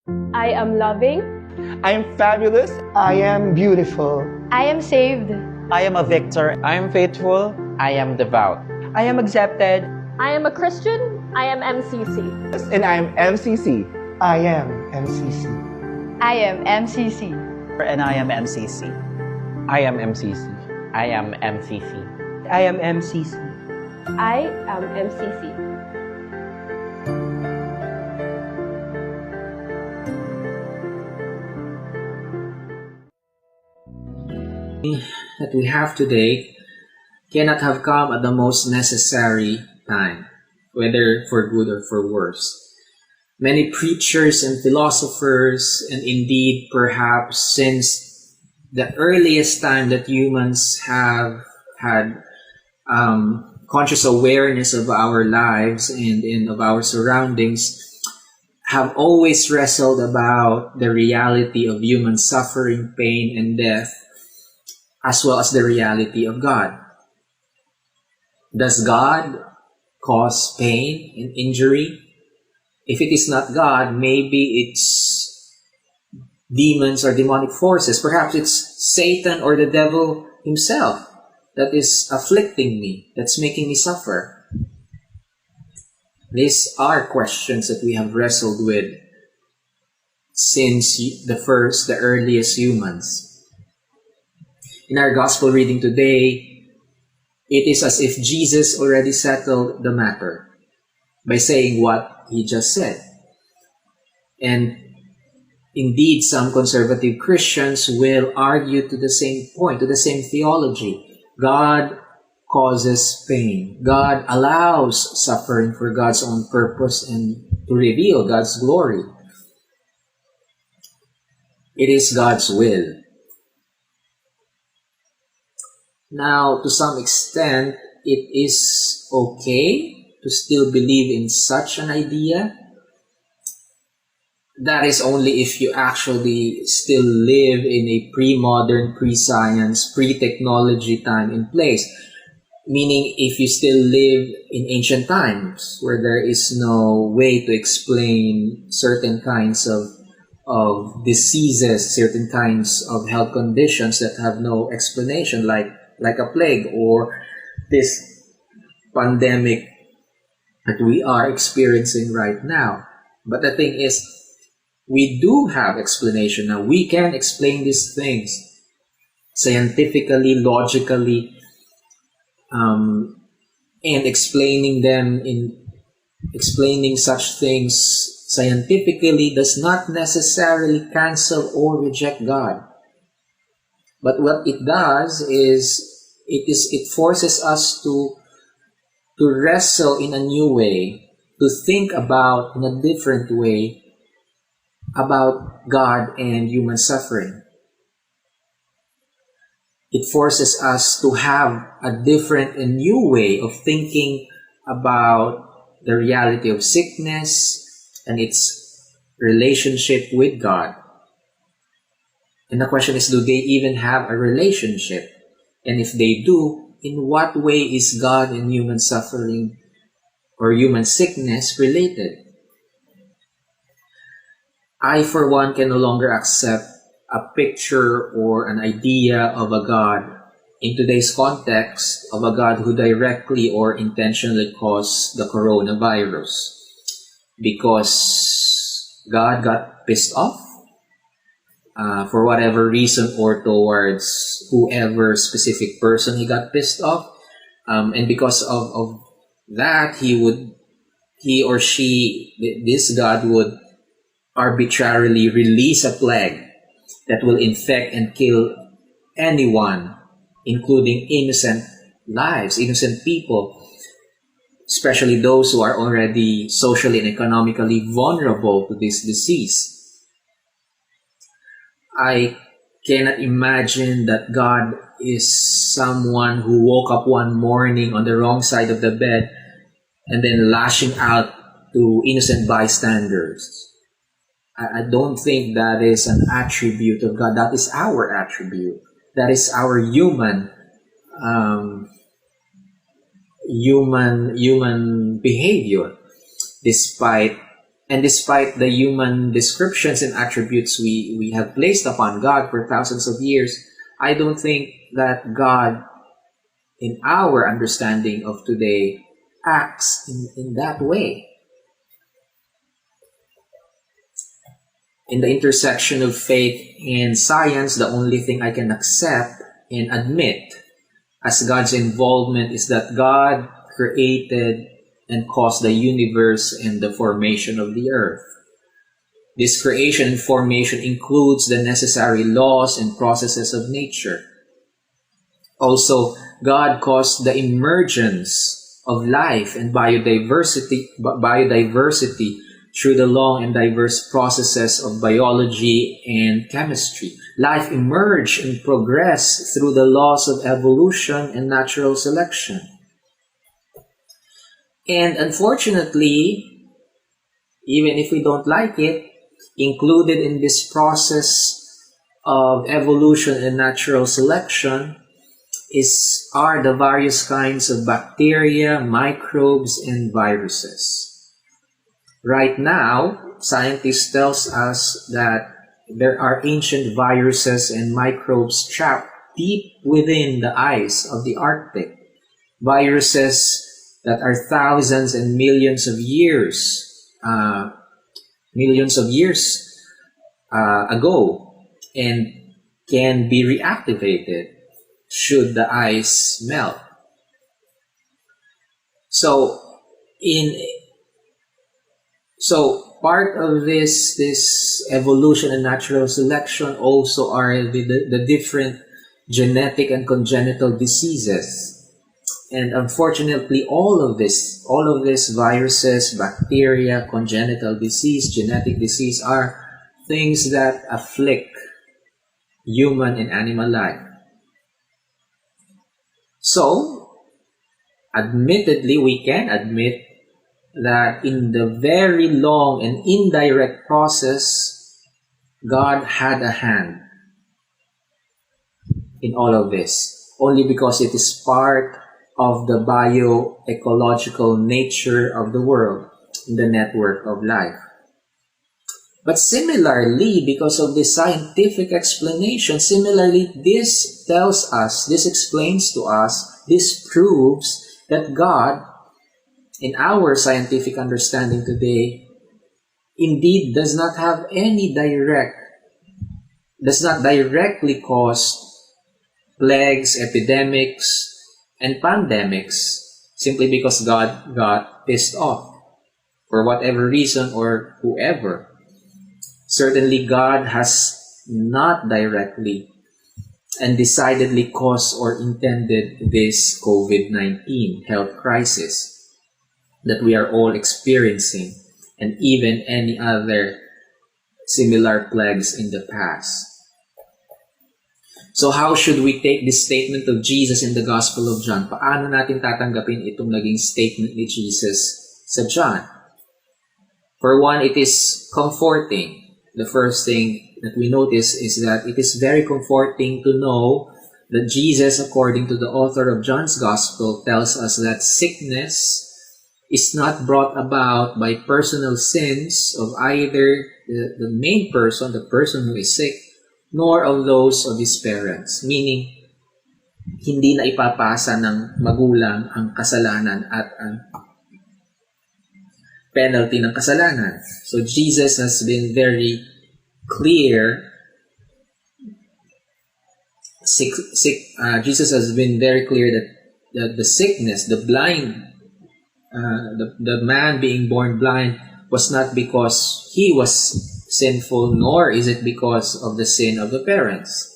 I am loving. I am fabulous. I am beautiful. I am saved. I am a victor. I am faithful. I am devout. I am accepted. I am a Christian. I am MCC. And I am MCC. I am MCC. I am MCC. And I am MCC. I am MCC. I am MCC. I am MCC. I am MCC. That we have today cannot have come at the most necessary time, whether for good or for worse. Many preachers and philosophers, and indeed perhaps since the earliest time that humans have had conscious awareness of our lives and of our surroundings, have always wrestled about the reality of human suffering, pain, and death, as well as the reality of God. Does God cause pain and injury? If it is not God, maybe it's demons or demonic forces. Perhaps it's Satan or the devil himself that is afflicting me, that's making me suffer. These are questions that we have wrestled with since the earliest humans. In our gospel reading today, it is as if Jesus already settled the matter by saying what he just said. And indeed, some conservative Christians will argue to the same point, to the same theology. God causes pain. God allows suffering for God's own purpose and to reveal God's glory. It is God's will. Now, to some extent, it is okay to still believe in such an idea. That is only if you actually still live in a pre-modern, pre-science, pre-technology time and place. Meaning, if you still live in ancient times where there is no way to explain certain kinds of diseases, certain kinds of health conditions that have no explanation, like a plague or this pandemic that we are experiencing right now. But the thing is, we do have explanation now. We can explain these things scientifically, logically, and explaining such things scientifically does not necessarily cancel or reject God. But what it does is it forces us to wrestle in a new way, to think about in a different way about God and human suffering. It forces us to have a different and new way of thinking about the reality of sickness and its relationship with God. And the question is, do they even have a relationship? And if they do, in what way is God and human suffering or human sickness related? I, for one, can no longer accept a picture or an idea of a God in today's context of a God who directly or intentionally caused the coronavirus, because God got pissed off for whatever reason or towards whoever specific person he got pissed off, and because of that this God would arbitrarily release a plague that will infect and kill anyone, including innocent lives, innocent people, especially those who are already socially and economically vulnerable to this disease. I cannot imagine that God is someone who woke up one morning on the wrong side of the bed and then lashing out to innocent bystanders. I don't think that is an attribute of God. That is our attribute. That is our human behavior, despite And despite the human descriptions and attributes we have placed upon God for thousands of years, I don't think that God, in our understanding of today, acts in that way. In the intersection of faith and science, the only thing I can accept and admit as God's involvement is that God created and caused the universe and the formation of the earth. This creation and formation includes the necessary laws and processes of nature. Also, God caused the emergence of life and biodiversity through the long and diverse processes of biology and chemistry. Life emerged and progressed through the laws of evolution and natural selection. And unfortunately, even if we don't like it, included in this process of evolution and natural selection are the various kinds of bacteria, microbes, and viruses. Right now, scientists tell us that there are ancient viruses and microbes trapped deep within the ice of the Arctic. Viruses that are thousands and millions of years ago and can be reactivated should the ice melt. So part of this evolution and natural selection also are the different genetic and congenital diseases. And unfortunately, all of this viruses, bacteria, congenital disease, genetic disease are things that afflict human and animal life. So, admittedly, we can admit that in the very long and indirect process, God had a hand in all of this, only because it is part of the bioecological nature of the world, in the network of life. But similarly, because of this scientific explanation, this explains to us, this proves that God, in our scientific understanding today, indeed does not directly cause plagues, epidemics, and pandemics simply because God got pissed off for whatever reason or whoever. Certainly, God has not directly and decidedly caused or intended this COVID-19 health crisis that we are all experiencing, and even any other similar plagues in the past. So how should we take this statement of Jesus in the Gospel of John? Paano natin tatanggapin itong naging statement ni Jesus sa John? For one, it is comforting. The first thing that we notice is that it is very comforting to know that Jesus, according to the author of John's Gospel, tells us that sickness is not brought about by personal sins of either the main person, the person who is sick, nor of those of his parents. Meaning, hindi na ipapasa ng magulang ang kasalanan at ang penalty ng kasalanan. So Jesus has been very clear. Jesus has been very clear that the sickness, the blind, the man being born blind was not because he was sinful, nor is it because of the sin of the parents.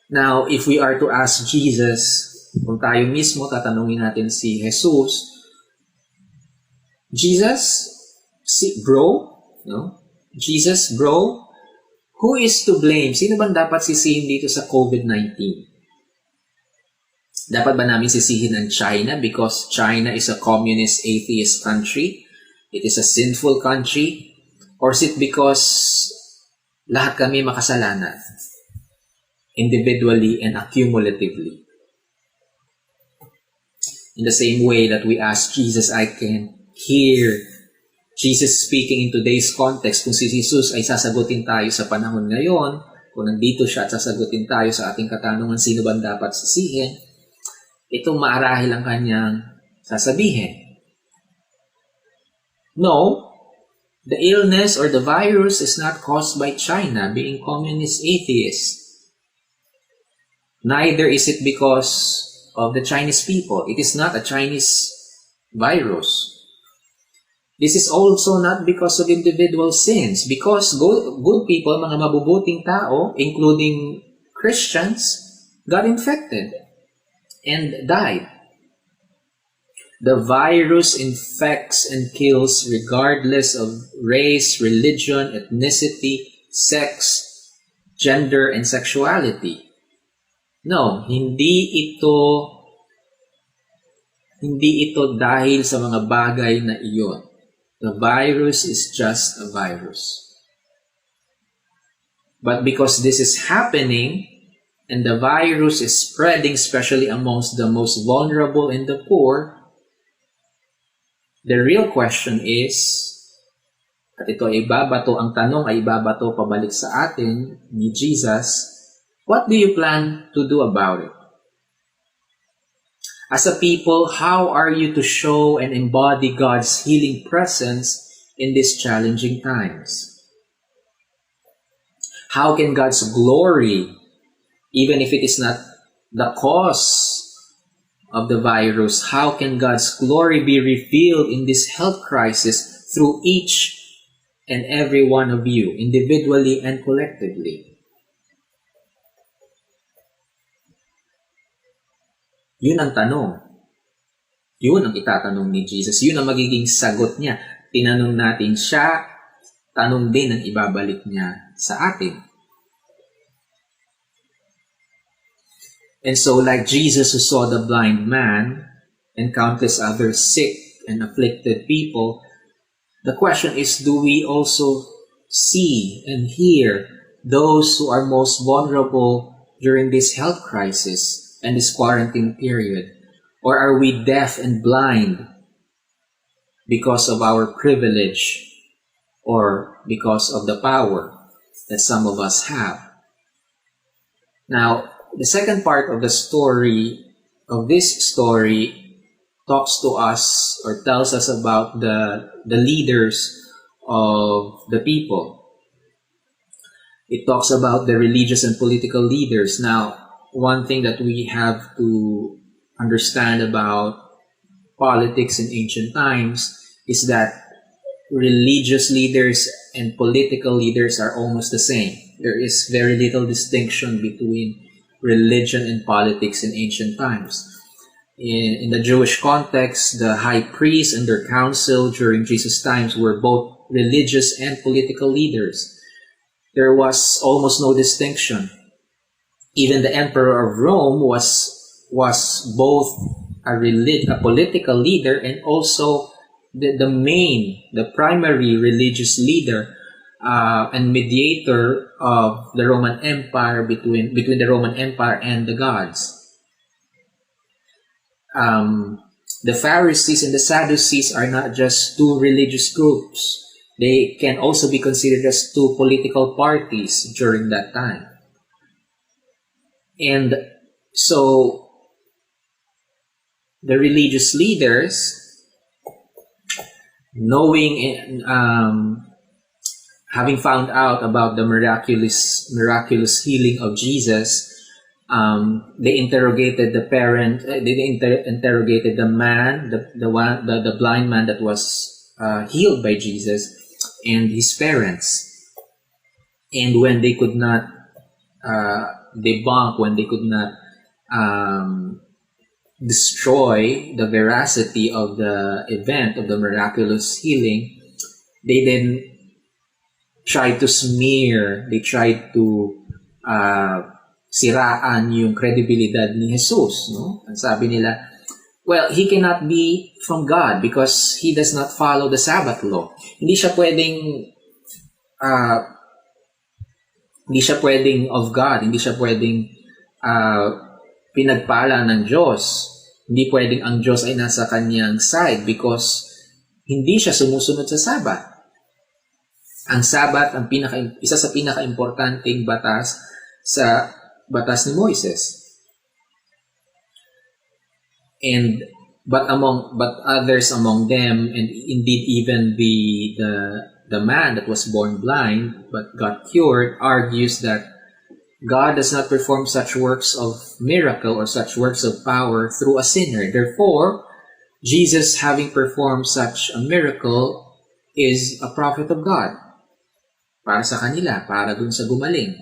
Now, if we are to ask Jesus, kung tayo mismo tatanungin natin si Jesus, Jesus, bro, who is to blame? Sino bang dapat sisihin dito sa COVID-19? Dapat ba namin sisihin ang China because China is a communist, atheist country? It is a sinful country? Or is it because lahat kami makasalanan? Individually and accumulatively. In the same way that we ask Jesus, I can hear Jesus speaking in today's context, kung si Jesus ay sasagutin tayo sa panahon ngayon, kung nandito siya at sasagutin tayo sa ating katanungan, sino ba dapat sisihin, itong maarahil ang kanyang sasabihin. No, the illness or the virus is not caused by China being communist atheist. Neither is it because of the Chinese people. It is not a Chinese virus. This is also not because of individual sins. Because good people, mga mabubuting tao, including Christians, got infected and died. The virus infects and kills regardless of race, religion, ethnicity, sex, gender, and sexuality. No, hindi ito dahil sa mga bagay na iyon. The virus is just a virus. But because this is happening, and the virus is spreading, especially amongst the most vulnerable and the poor, the real question is, at ito ay ang tanong ay ibabato pabalik sa atin ni Jesus, what do you plan to do about it? As a people, how are you to show and embody God's healing presence in these challenging times? How can God's glory, even if it is not the cause of the virus, how can God's glory be revealed in this health crisis through each and every one of you, individually and collectively? Yun ang tanong. Yun ang itatanong ni Jesus. Yun ang magiging sagot niya. Tinanong natin siya, tanong din ang ibabalik niya sa atin. And so, like Jesus who saw the blind man and countless other sick and afflicted people, the question is, do we also see and hear those who are most vulnerable during this health crisis and this quarantine period? Or are we deaf and blind because of our privilege or because of the power that some of us have? Now, the second part of this story talks to us or tells us about the leaders of the people. It talks about the religious and political leaders. Now, one thing that we have to understand about politics in ancient times is that religious leaders and political leaders are almost the same. There is very little distinction between religion and politics in ancient times. In the Jewish context, the high priest and their council during Jesus' times were both religious and political leaders. There was almost no distinction. Even the emperor of Rome was both a political leader and also the primary religious leader and mediator of the Roman Empire between the Roman Empire and the gods. The Pharisees and the Sadducees are not just two religious groups. They can also be considered as two political parties during that time. And so, the religious leaders, knowing, having found out about the miraculous healing of Jesus, they interrogated the parent. They interrogated the man, the blind man that was healed by Jesus, and his parents. And when they could not debunk, when they could not destroy the veracity of the event of the miraculous healing, they then tried to smear, they tried to siraan yung credibilidad ni Jesus, no? Ang sabi nila, well, he cannot be from God because he does not follow the Sabbath law. Hindi siya pwedeng of God, hindi siya pwedeng pinagpala ng Diyos. Hindi pwedeng ang Diyos ay nasa kanyang side because hindi siya sumusunod sa Sabat. Ang Sabat, isa sa pinaka-importanting batas sa batas ni Moises. But others among them, and indeed even the man that was born blind but got cured, argues that God does not perform such works of miracle or such works of power through a sinner. Therefore, Jesus, having performed such a miracle, is a prophet of God. Para sa kanila, para dun sa gumaling.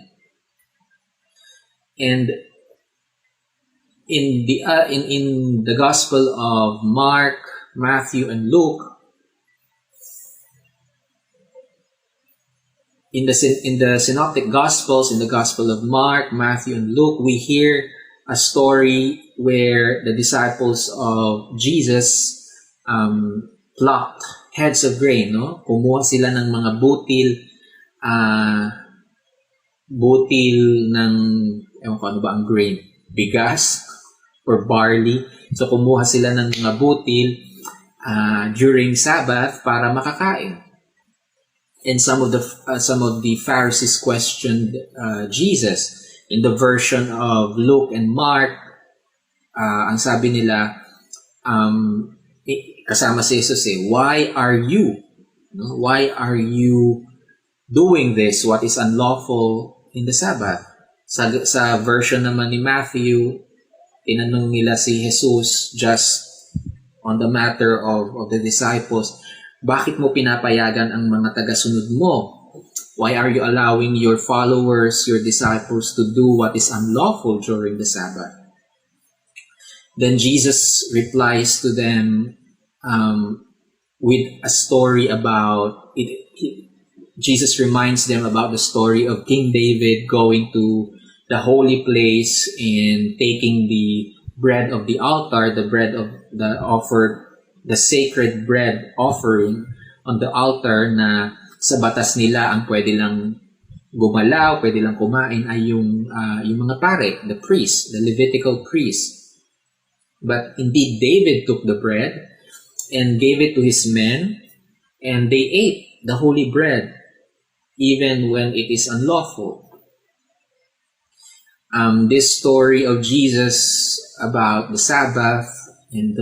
And in the Gospel of Mark, Matthew, and Luke, in the Synoptic Gospels, in the Gospel of Mark, Matthew, and Luke, we hear a story where the disciples of Jesus plucked heads of grain, no? Kumuha sila ng mga butil ng, ewan ko ano ba ang grain? Bigas or barley. So kumuha sila ng mga butil during Sabbath para makakain. And some of the Pharisees questioned Jesus. In the version of Luke and Mark, ang sabi nila, kasama si Jesus, why are you doing this? What is unlawful in the Sabbath? Sa version naman ni Matthew, tinanong nila si Jesus just on the matter of the disciples, bakit mo pinapayagan ang mga tagasunod mo? Why are you allowing your followers, your disciples, to do what is unlawful during the Sabbath? Then Jesus replies to them with a story about it. Jesus reminds them about the story of King David going to the holy place and taking the bread of the altar, the bread of the sacred bread offering on the altar, na sa batas nila ang pwede lang gumalaw, pwede lang kumain ay yung mga pare, the priest, the Levitical priest. But indeed, David took the bread and gave it to his men, and they ate the holy bread even when it is unlawful. This story of Jesus about the Sabbath and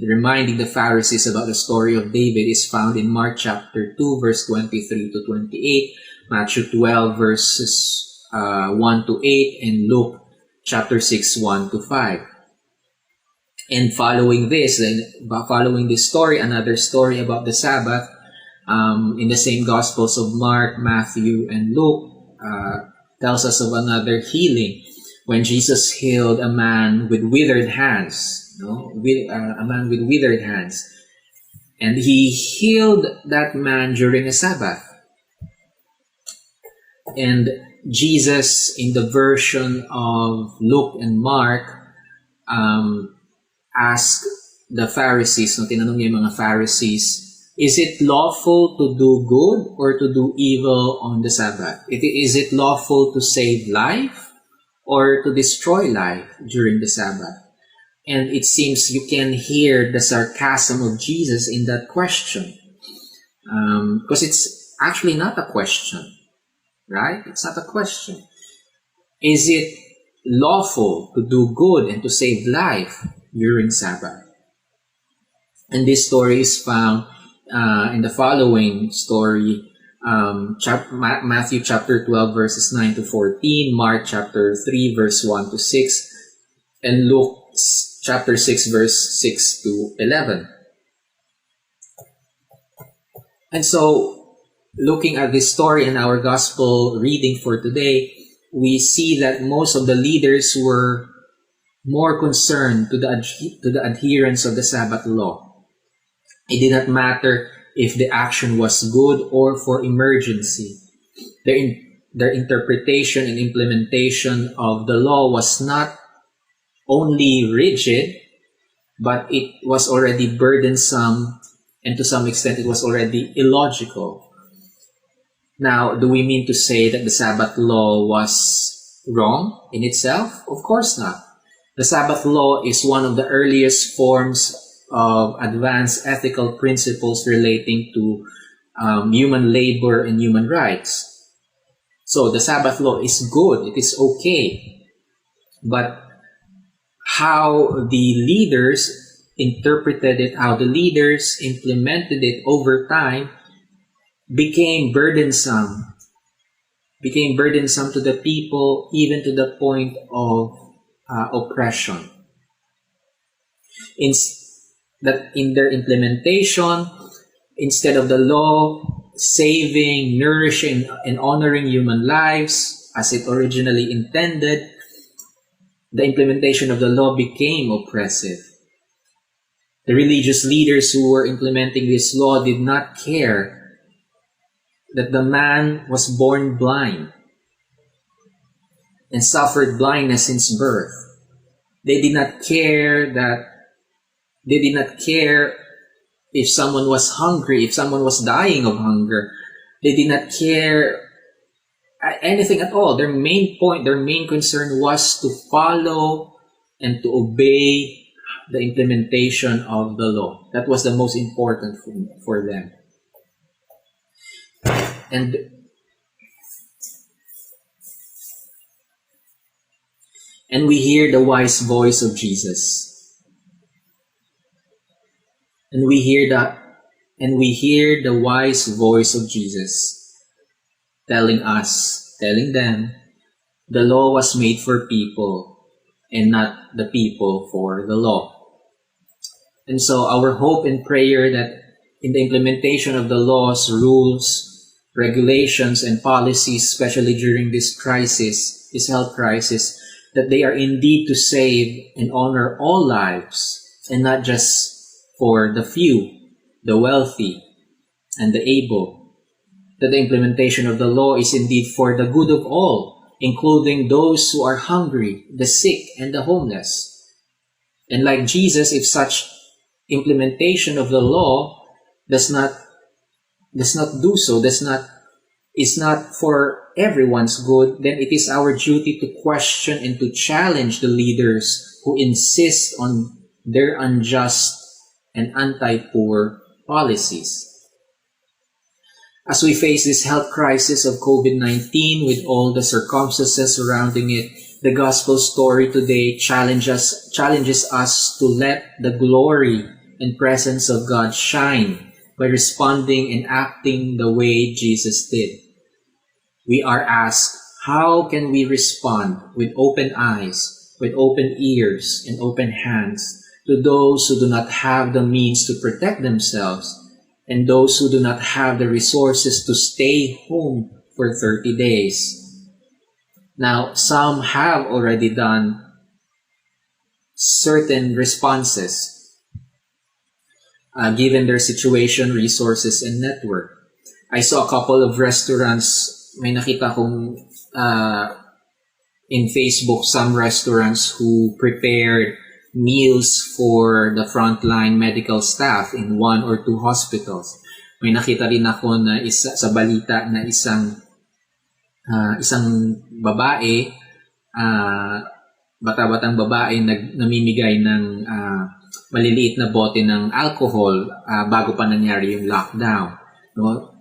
reminding the Pharisees about the story of David is found in Mark chapter 2, verse 23 to 28, Matthew 12, verses 1 to 8, and Luke chapter 6, 1 to 5. And following this story, another story about the Sabbath, in the same Gospels of Mark, Matthew, and Luke, tells us of another healing when Jesus healed a man with withered hands. A man with withered hands. And he healed that man during a Sabbath. And Jesus, in the version of Luke and Mark, asked the Pharisees, tinanong niya yung mga Pharisees, is it lawful to do good or to do evil on the Sabbath? Is it lawful to save life or to destroy life during the Sabbath? And it seems you can hear the sarcasm of Jesus in that question. Because it's actually not a question, right? It's not a question. Is it lawful to do good and to save life during Sabbath? And this story is found in the following story, Matthew chapter 12, verses 9 to 14, Mark chapter 3, verse 1 to 6, and Luke chapter 6, verse 6 to 11. And so, looking at this story in our gospel reading for today, we see that most of the leaders were more concerned to the adherence of the Sabbath law. It did not matter if the action was good or for emergency. Their interpretation and implementation of the law was not only rigid, but it was already burdensome, and to some extent it was already illogical. Now, do we mean to say that the Sabbath law was wrong in itself? Of course not. The Sabbath law is one of the earliest forms of advanced ethical principles relating to human labor and human rights. So the Sabbath law is good, it is okay. But how the leaders interpreted it, how the leaders implemented it over time became burdensome to the people, even to the point of oppression. In their implementation, instead of the law saving, nourishing, and honoring human lives as it originally intended, the implementation of the law became oppressive. The religious leaders who were implementing this law did not care that the man was born blind and suffered blindness since birth. They did not care if someone was hungry, if someone was dying of hunger. They did not care anything at all. Their main concern was to follow and to obey the implementation of the law. That was the most important for them. And we hear the wise voice of Jesus. And we hear the wise voice of Jesus telling them, the law was made for people and not the people for the law. And so our hope and prayer that in the implementation of the laws, rules, regulations, and policies, especially during this crisis, this health crisis, that they are indeed to save and honor all lives, and not just for the few, the wealthy, and the able. That the implementation of the law is indeed for the good of all, including those who are hungry, the sick, and the homeless. And like Jesus, if such implementation of the law is not for everyone's good, then it is our duty to question and to challenge the leaders who insist on their unjust and anti-poor policies. As we face this health crisis of COVID-19 with all the circumstances surrounding it, the gospel story today challenges us to let the glory and presence of God shine by responding and acting the way Jesus did. We are asked, how can we respond with open eyes, with open ears, and open hands to those who do not have the means to protect themselves and those who do not have the resources to stay home for 30 days? Now, some have already done certain responses given their situation, resources, and network. I saw a couple of restaurants. May nakita kong in Facebook some restaurants who prepared meals for the frontline medical staff in 1 or 2 hospitals. May nakita rin ako na sa balita na isang babae, bata-batang babae namimigay ng maliliit na bote ng alcohol bago pa nangyari yung lockdown, no?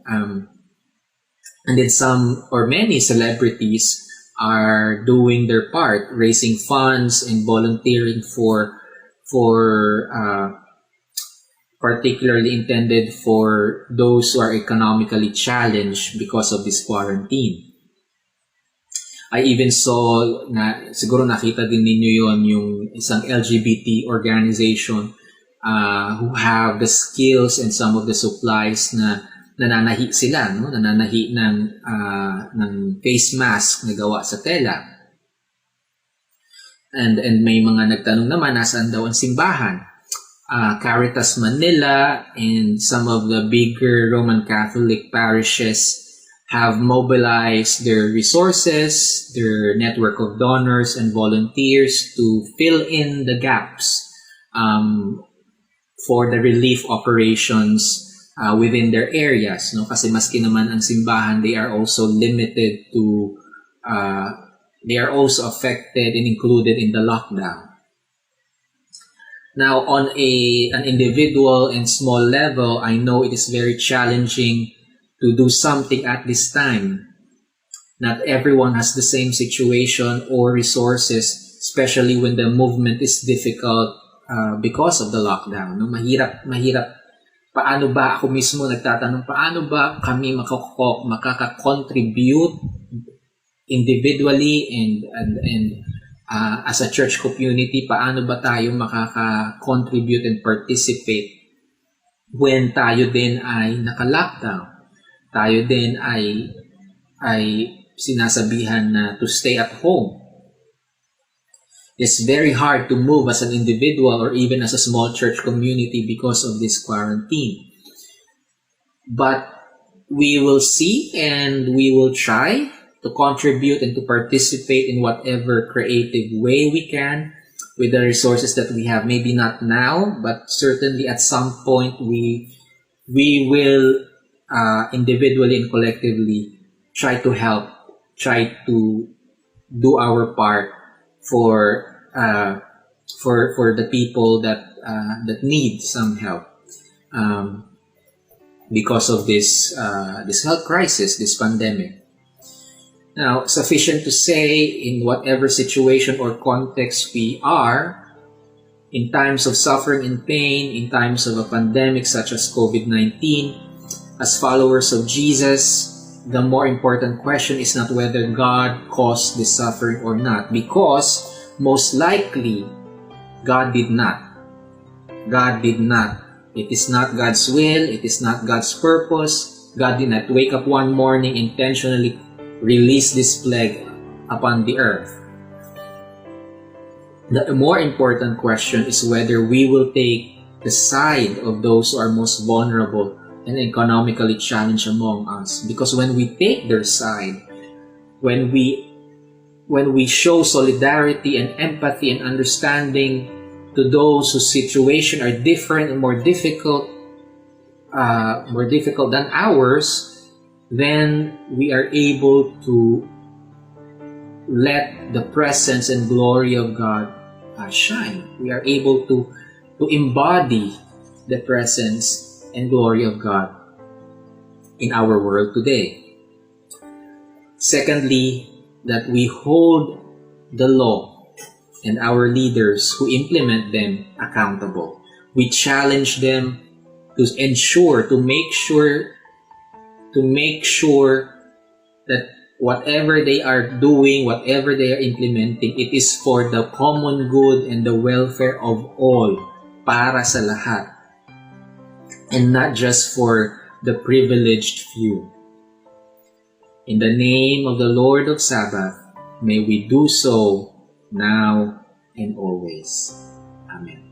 And then some or many celebrities are doing their part, raising funds and volunteering for particularly intended for those who are economically challenged because of this quarantine. I even saw na siguro nakita din ninyo yon, yung isang LGBT organization who have the skills and some of the supplies na nananahi sila, no? Nananahi ng face mask na gawa sa tela. And may mga nagtanong naman nasaan daw ang simbahan. Caritas Manila and some of the bigger Roman Catholic parishes have mobilized their resources, their network of donors and volunteers to fill in the gaps for the relief operations within their areas, no? Kasi maski naman ang simbahan, they are also limited to, they are also affected and included in the lockdown. Now, on an individual and small level, I know it is very challenging to do something at this time. Not everyone has the same situation or resources, especially when the movement is difficult because of the lockdown. No? Mahirap. Paano ba, ako mismo nagtatanong, paano ba kami makaka-contribute individually and as a church community, paano ba tayo makaka-contribute and participate when tayo din ay naka-lockdown? Tayo din ay sinasabihan na to stay at home. It's very hard to move as an individual or even as a small church community because of this quarantine. But we will see and we will try to contribute and to participate in whatever creative way we can with the resources that we have. Maybe not now, but certainly at some point we will individually and collectively try to help, try to do our part for the people that need some help because of this health crisis, this pandemic. Now, sufficient to say, in whatever situation or context we are, in times of suffering and pain, in times of a pandemic such as COVID-19, as followers of Jesus, the more important question is not whether God caused this suffering or not, because most likely God did not. God did not. It is not God's will. It is not God's purpose. God did not wake up one morning intentionally release this plague upon the earth. The more important question is whether we will take the side of those who are most vulnerable and economically challenged among us. Because when we take their side, when we show solidarity and empathy and understanding to those whose situation are different and more difficult than ours, then we are able to let the presence and glory of God shine. We are able to embody the presence and glory of God in our world today. Secondly, that we hold the law and our leaders who implement them accountable. We challenge them to make sure that whatever they are doing, whatever they are implementing, it is for the common good and the welfare of all, para sa lahat, and not just for the privileged few. In the name of the Lord of Sabbath, may we do so now and always. Amen.